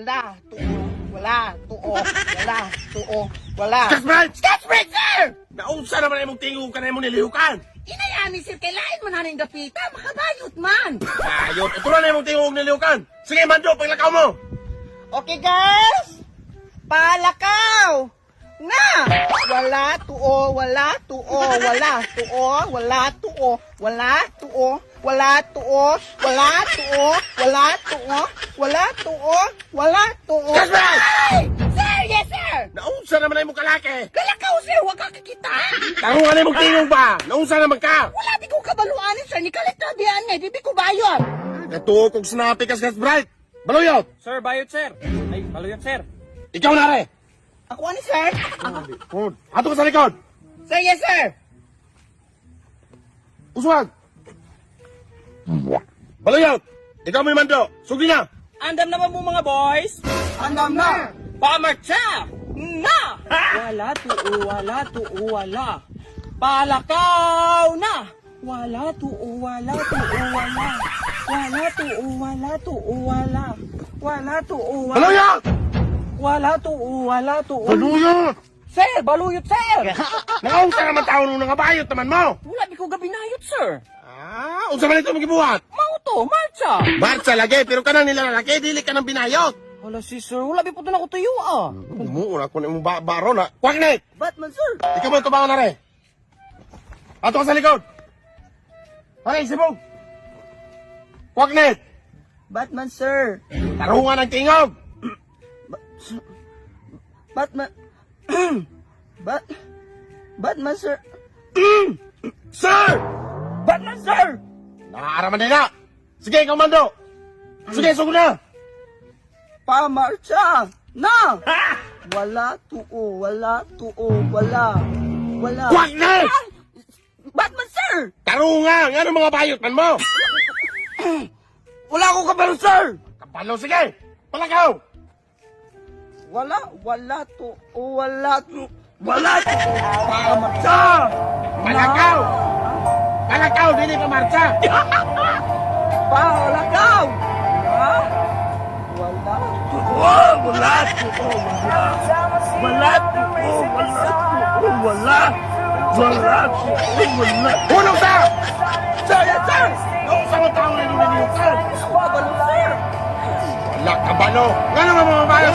Wala, tuo, wala, tuo, wala, tuo, wala. Sketchbreak! Sketchbreak, sir! Naunsa naman ay mong tingog ka na mong nilihukan? Inayami, sir, kailangan man nanin gapita, makabayot man. Ayot, ito na mong tingog nilihukan. Sige, Mando, paglakaw mo. Okay, guys? Palakaw! Nga! Wala, tuo, wala, tuo, wala, tuo, wala, tuo, wala, tuo, wala, tuo, wala, tuo, wala, tuo, wala, tuo, wala, tuo. Sketchbreak! Ay! Sir, yes, sir! Naunsa naman ay mong kalaki? Kalakaw, sir, wag ka kakita. Tarungan ay mong tingog ba? Naunsa naman ka? Wala di ko kabaluanin, sir. Ni kalitrabihan nga, di ko bayot. Natuo kong snappy ka, Sketchbreak. Baluyot! Sir, bayot sir. Ay, baluyot sir. Ikaw na rin. Ako ani, sir? Ato ka sa likod. Sir, yes, sir. Uswag. Baluyot! Ikaw may Mando. Sugli na. Andam naman mo mga boys. Andam na. Pamarcha! Na! Wala tuo, wala tuo, wala. Palakaw na! Wala tuo, wala tuo, wala. Wala tuo, wala tuo, wala. Wala tuo, wala. Baluyot! Wala tuo, wala tuo. Baluyot! Sir, baluyot sir! Naunsa naman tao nung nangabayot naman mo. Wala di ko gabinayot sir. Ah, unsa man ito magibuhat? Mauto, marcha! Marcha lagi, pero kanang nila lalaki, dili ka ng binayot. Wala si sir, wala di po na ako tuyo ah. Umuuna ko na yung baro na. Kwaknet! Batman, sir. Ikaw mo tubangan na rin. Ato ka sa likod. Haray, sibog. Kwaknet! Batman, sir. Tarungan ng tingog. Batman. Batman, sir. Sir! Batman, sir! Nakaaraman din na. Sige, ikaw Mando. Sige, sugod na. Pamarcha! Na! Wala tuo, wala tuo, wala. Wala. Kwaknet! Batman, sir! Tarungan! Ano mga bayot man mo? Wala akong kabalo, sir! Kapalo, sige. Palakaw. Wala tuo, wala tuo. Wala tuo. Pamarcha! Palakaw. Palakaw, dili ka marcha. Palakaw! Ha? Wala tuo, wala tuo, wala. Wala tuo, wala tuo, wala. Wala tuo, wala. Hulog sa! Sir, yes, sir! Noong sa mga tao na niliniukan. Kabalo, sir! Wala kabalo. Nga naman mga bayot.